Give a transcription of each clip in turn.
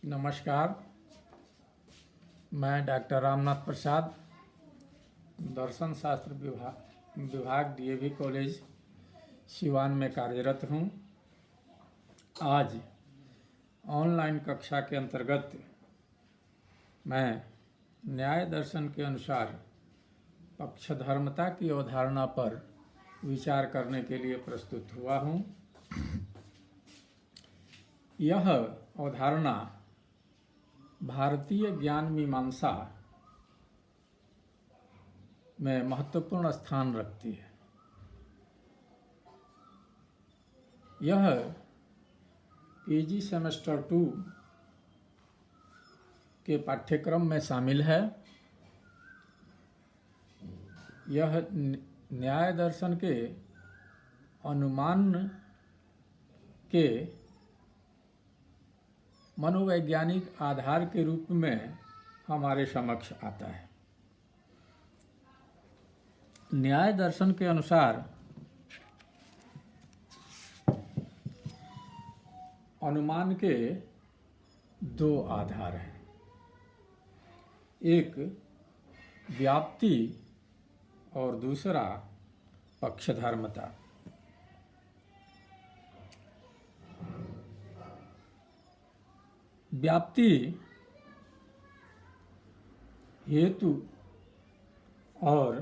नमस्कार। मैं डॉक्टर रामनाथ प्रसाद, दर्शन शास्त्र विभाग डीएवी कॉलेज सिवान में कार्यरत हूँ। आज ऑनलाइन कक्षा के अंतर्गत मैं न्याय दर्शन के अनुसार पक्षधर्मता की अवधारणा पर विचार करने के लिए प्रस्तुत हुआ हूँ। यह अवधारणा भारतीय ज्ञान मीमांसा में महत्वपूर्ण स्थान रखती है। यह पीजी सेमेस्टर 2 के पाठ्यक्रम में शामिल है। यह न्याय दर्शन के अनुमान के मनोवैज्ञानिक आधार के रूप में हमारे समक्ष आता है। न्याय दर्शन के अनुसार अनुमान के दो आधार हैं। एक व्याप्ति और दूसरा पक्षधर्मता। व्याप्ति हेतु और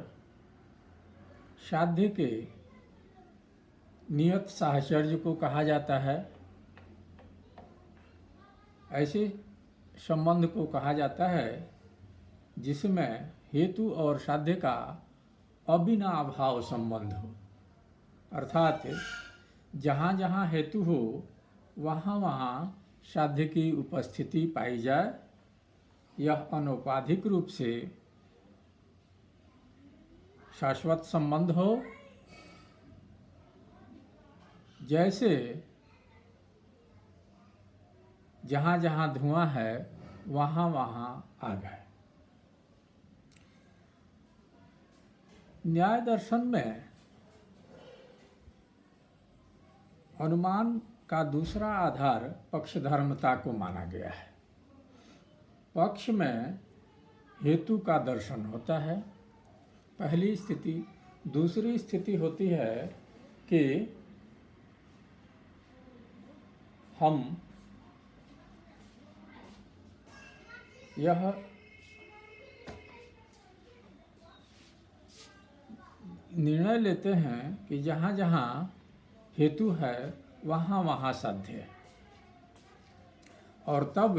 साध्य के नियत साहचर्य को कहा जाता है। ऐसे संबंध को कहा जाता है जिसमें हेतु और साध्य का अविनाभाव संबंध हो, अर्थात जहाँ जहाँ हेतु हो वहाँ वहाँ साध्य की उपस्थिति पाई जाए। यह अनौपाधिक रूप से शाश्वत संबंध हो, जैसे जहाँ जहाँ धुआं है वहाँ वहाँ आग है। न्याय दर्शन में अनुमान का दूसरा आधार पक्षधर्मता को माना गया है। पक्ष में हेतु का दर्शन होता है, पहली स्थिति। दूसरी स्थिति होती है कि हम यह निर्णय लेते हैं कि जहाँ जहाँ हेतु है वहाँ वहाँ साध्य है, और तब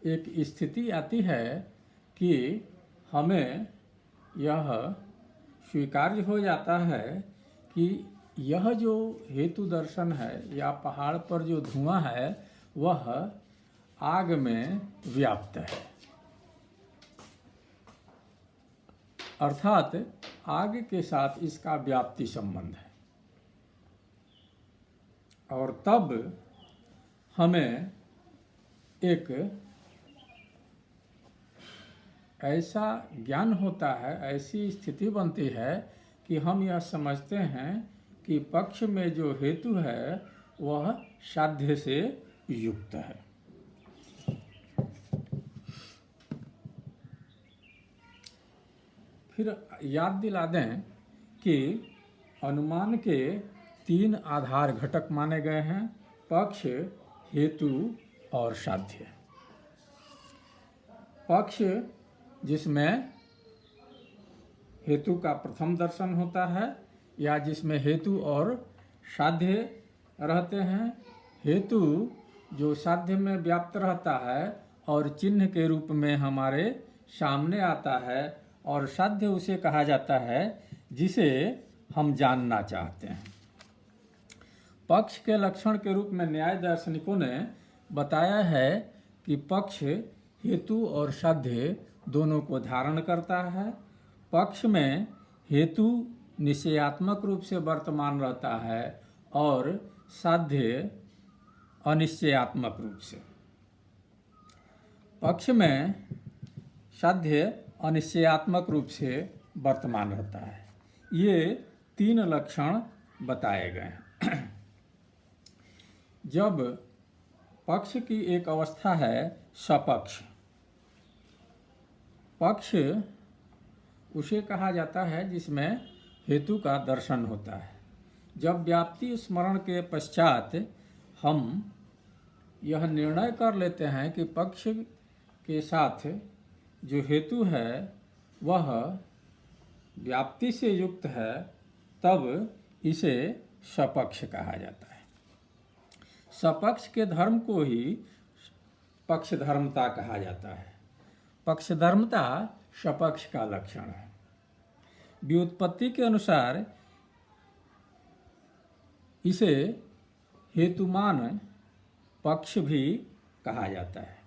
एक स्थिति आती है कि हमें यह स्वीकार्य हो जाता है कि यह जो हेतु दर्शन है या पहाड़ पर जो धुआं है वह आग में व्याप्त है, अर्थात आग के साथ इसका व्याप्ति संबंध है। और तब हमें एक ऐसा ज्ञान होता है, ऐसी स्थिति बनती है कि हम यह समझते हैं कि पक्ष में जो हेतु है वह साध्य से युक्त है। फिर याद दिला दें कि अनुमान के 3 आधार घटक माने गए हैं: पक्ष, हेतु और साध्य। पक्ष जिसमें हेतु का प्रथम दर्शन होता है या जिसमें हेतु और साध्य रहते हैं। हेतु जो साध्य में व्याप्त रहता है और चिन्ह के रूप में हमारे सामने आता है, और साध्य उसे कहा जाता है जिसे हम जानना चाहते हैं। पक्ष के लक्षण के रूप में न्याय दार्शनिकों ने बताया है कि पक्ष हेतु और साध्य दोनों को धारण करता है। पक्ष में हेतु निश्चयात्मक रूप से वर्तमान रहता है और साध्य अनिश्चयात्मक रूप से। पक्ष में साध्य अनिश्चयात्मक रूप से वर्तमान रहता है। ये 3 लक्षण बताए गए हैं। जब पक्ष की एक अवस्था है सपक्ष। पक्ष उसे कहा जाता है जिसमें हेतु का दर्शन होता है। जब व्याप्ति स्मरण के पश्चात हम यह निर्णय कर लेते हैं कि पक्ष के साथ जो हेतु है वह व्याप्ति से युक्त है, तब इसे सपक्ष कहा जाता है। सपक्ष के धर्म को ही पक्षधर्मता कहा जाता है। पक्षधर्मता सपक्ष का लक्षण है। व्युत्पत्ति के अनुसार इसे हेतुमान पक्ष भी कहा जाता है।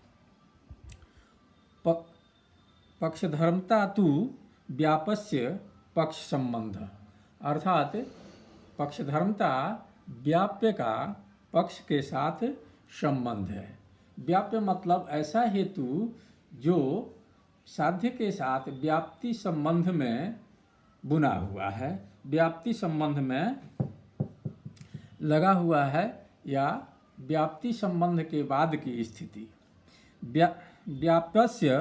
पक्षधर्मता तु व्यापस्य पक्ष संबंध, अर्थात पक्षधर्मता व्याप्य का पक्ष के साथ संबंध है। व्याप्य मतलब ऐसा हेतु जो साध्य के साथ व्याप्ति संबंध में बुना हुआ है, व्याप्ति संबंध में लगा हुआ है, या व्याप्ति संबंध के बाद की स्थिति। व्याप्यस्य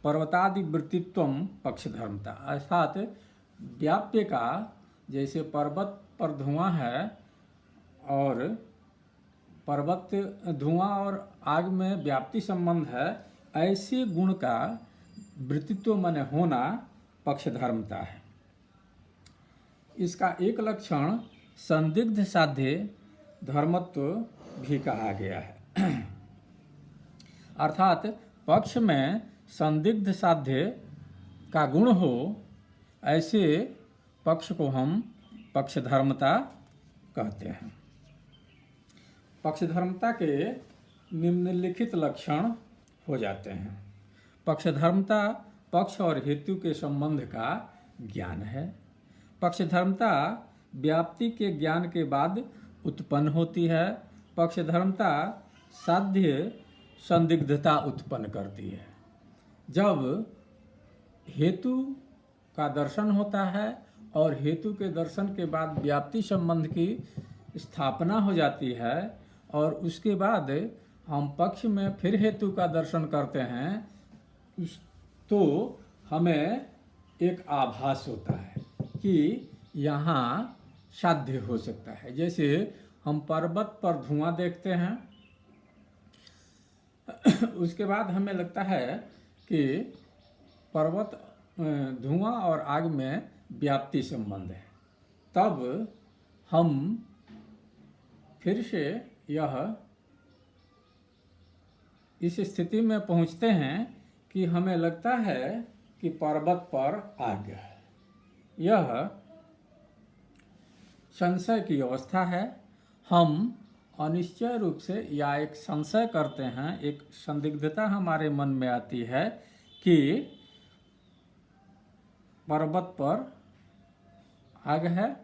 पर्वतादि वृत्तित्वम पक्षधर्मता, अर्थात व्याप्य का जैसे पर्वत पर धुआं है और पर्वत धुआं और आग में व्याप्ति संबंध है, ऐसे गुण का वृत्तित्व माने होना पक्षधर्मता है। इसका एक लक्षण संदिग्ध साध्य धर्मत्व भी कहा गया है। अर्थात पक्ष में संदिग्ध साध्य का गुण हो, ऐसे पक्ष को हम पक्षधर्मता कहते हैं। पक्षधर्मता के निम्नलिखित लक्षण हो जाते हैं। पक्षधर्मता पक्ष और हेतु के संबंध का ज्ञान है। पक्षधर्मता व्याप्ति के ज्ञान के बाद उत्पन्न होती है। पक्षधर्मता साध्य संदिग्धता उत्पन्न करती है। जब हेतु का दर्शन होता है और हेतु के दर्शन के बाद व्याप्ति संबंध की स्थापना हो जाती है और उसके बाद हम पक्ष में फिर हेतु का दर्शन करते हैं, तो हमें एक आभास होता है कि यहाँ साध्य हो सकता है। जैसे हम पर्वत पर धुआं देखते हैं, उसके बाद हमें लगता है कि पर्वत धुआं और आग में व्याप्ति संबंध है। तब हम फिर से इस स्थिति में पहुंचते हैं कि हमें लगता है कि पर्वत पर आग है। यह संशय की अवस्था है। हम अनिश्चय रूप से या एक संशय करते हैं, एक संदिग्धता हमारे मन में आती है कि पर्वत पर आग है।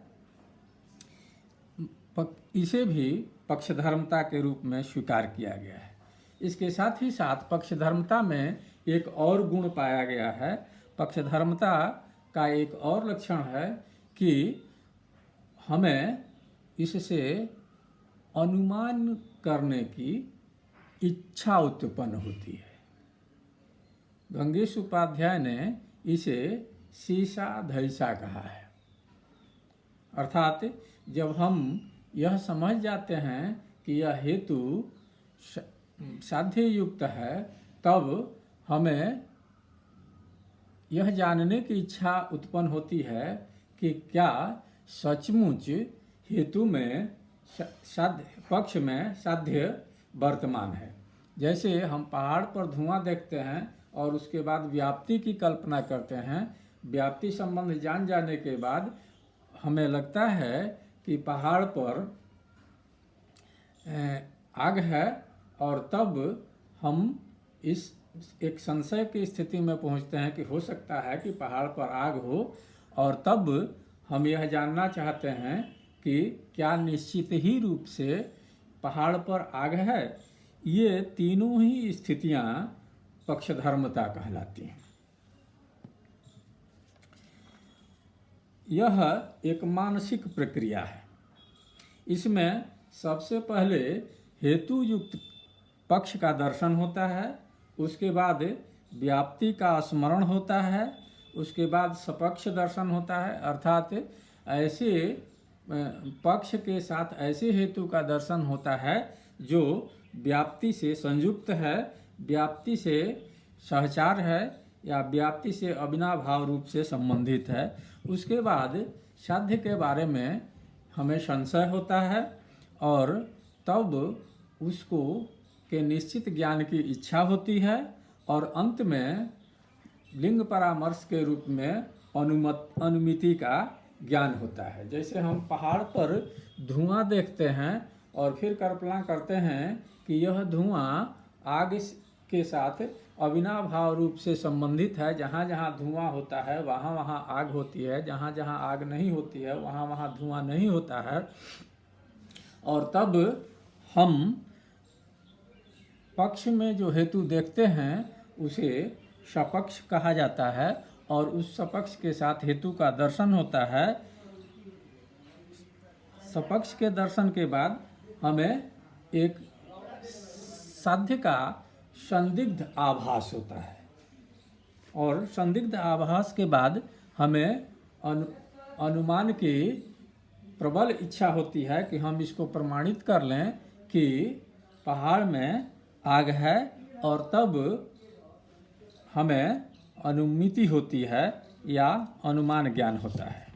इसे भी पक्षधर्मता के रूप में स्वीकार किया गया है। इसके साथ ही साथ पक्षधर्मता में एक और गुण पाया गया है। पक्षधर्मता का एक और लक्षण है कि हमें इससे अनुमान करने की इच्छा उत्पन्न होती है। गंगेश उपाध्याय ने इसे सीसा धैसा कहा है। अर्थात जब हम यह समझ जाते हैं कि यह हेतु साध्य युक्त है, तब हमें यह जानने की इच्छा उत्पन्न होती है कि क्या सचमुच हेतु में साध्य पक्ष में साध्य वर्तमान है। जैसे हम पहाड़ पर धुआं देखते हैं और उसके बाद व्याप्ति की कल्पना करते हैं। व्याप्ति संबंध जान जाने के बाद हमें लगता है कि पहाड़ पर आग है, और तब हम इस एक संशय की स्थिति में पहुंचते हैं कि हो सकता है कि पहाड़ पर आग हो, और तब हम यह जानना चाहते हैं कि क्या निश्चित ही रूप से पहाड़ पर आग है। ये तीनों ही स्थितियां पक्षधर्मता कहलाती हैं। यह एक मानसिक प्रक्रिया है। इसमें सबसे पहले हेतु युक्त पक्ष का दर्शन होता है, उसके बाद व्याप्ति का स्मरण होता है, उसके बाद सपक्ष दर्शन होता है, अर्थात ऐसे पक्ष के साथ ऐसे हेतु का दर्शन होता है जो व्याप्ति से संयुक्त है, व्याप्ति से सहचार है या व्याप्ति से अविनाभाव रूप से संबंधित है। उसके बाद साध्य के बारे में हमें संशय होता है और तब उसको के निश्चित ज्ञान की इच्छा होती है और अंत में लिंग परामर्श के रूप में अनुमिति का ज्ञान होता है। जैसे हम पहाड़ पर धुआं देखते हैं और फिर कल्पना करते हैं कि यह धुआं आग के साथ अविनाभाव रूप से संबंधित है, जहाँ जहाँ धुआं होता है वहाँ वहाँ आग होती है, जहाँ जहाँ आग नहीं होती है वहाँ वहाँ धुआं नहीं होता है, और तब हम पक्ष में जो हेतु देखते हैं उसे सपक्ष कहा जाता है और उस सपक्ष के साथ हेतु का दर्शन होता है। सपक्ष के दर्शन के बाद हमें एक साध्य का संदिग्ध आभास होता है और संदिग्ध आभास के बाद हमें अनुमान की प्रबल इच्छा होती है कि हम इसको प्रमाणित कर लें कि पहाड़ में आग है, और तब हमें अनुमिति होती है या अनुमान ज्ञान होता है।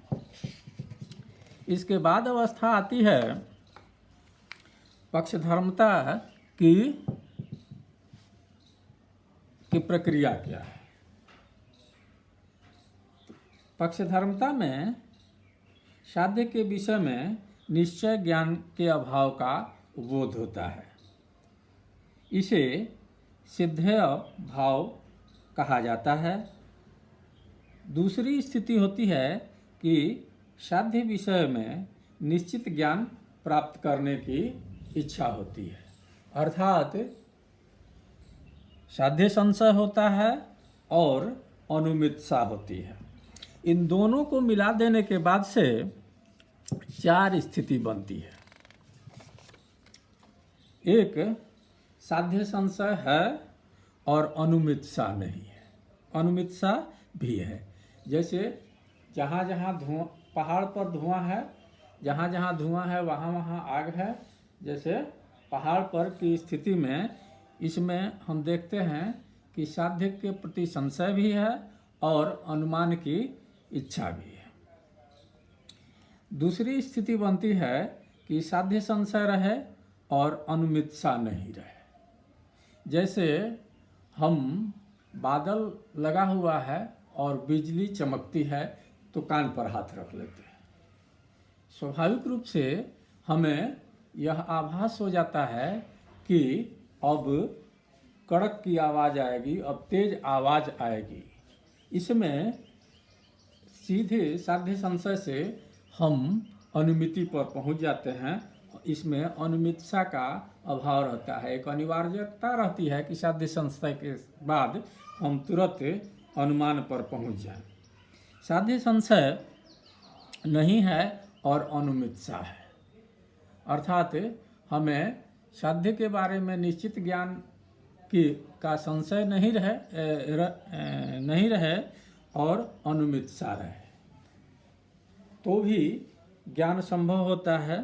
इसके बाद अवस्था आती है पक्षधर्मता की प्रक्रिया क्या है। पक्षधर्मता में साध्य के विषय में निश्चय ज्ञान के अभाव का बोध होता है। इसे सिद्धेय भाव कहा जाता है। दूसरी स्थिति होती है कि साध्य विषय में निश्चित ज्ञान प्राप्त करने की इच्छा होती है, अर्थात साध्य संशय होता है और अनुमित्सा होती है। इन दोनों को मिला देने के बाद से 4 स्थिति बनती है। एक साध्य संशय है और अनुमित्सा नहीं है, अनुमित्सा भी है। जैसे जहाँ जहाँ धुआं, पहाड़ पर धुआं है, जहाँ जहाँ धुआं है वहाँ वहाँ आग है। जैसे पहाड़ पर की स्थिति में इसमें हम देखते हैं कि साध्य के प्रति संशय भी है और अनुमान की इच्छा भी है। दूसरी स्थिति बनती है कि साध्य संशय रहे और अनुमित्सा नहीं रहे। जैसे हम बादल लगा हुआ है और बिजली चमकती है तो कान पर हाथ रख लेते हैं। स्वाभाविक रूप से हमें यह आभास हो जाता है कि अब कड़क की आवाज़ आएगी, अब तेज आवाज़ आएगी। इसमें सीधे साध्य संशय से हम अनुमिति पर पहुंच जाते हैं। इसमें अनुमित्सा का अभाव रहता है। एक अनिवार्यता रहती है कि साध्य संशय के बाद हम तुरंत अनुमान पर पहुंच जाएं। साध्य संशय नहीं है और अनुमित्सा है, अर्थात हमें साध्य के बारे में निश्चित ज्ञान का संशय नहीं रहे और अनुमित्सा रहे तो भी ज्ञान संभव होता है।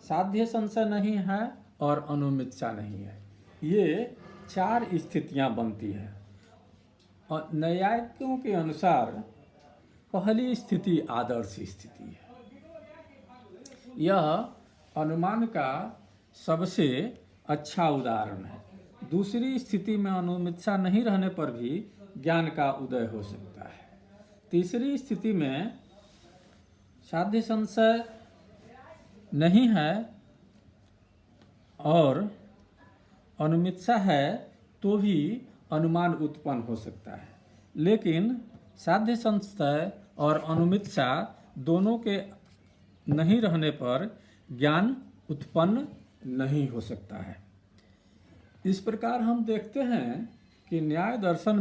साध्य संशय नहीं है और अनुमित्सा नहीं है, ये 4 स्थितियां बनती है। और न्यायिकों के अनुसार पहली स्थिति आदर्श स्थिति है। यह अनुमान का सबसे अच्छा उदाहरण है। दूसरी स्थिति में अनुमित्सा नहीं रहने पर भी ज्ञान का उदय हो सकता है। तीसरी स्थिति में साध्य संशय नहीं है और अनुमित्सा है तो भी अनुमान उत्पन्न हो सकता है, लेकिन साध्य संशय और अनुमित्सा दोनों के नहीं रहने पर ज्ञान उत्पन्न नहीं हो सकता है। इस प्रकार हम देखते हैं कि न्याय दर्शन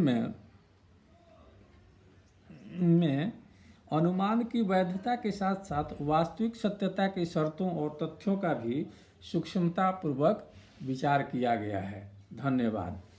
में अनुमान की वैधता के साथ साथ वास्तविक सत्यता की शर्तों और तथ्यों का भी सूक्ष्मता पूर्वक विचार किया गया है। धन्यवाद।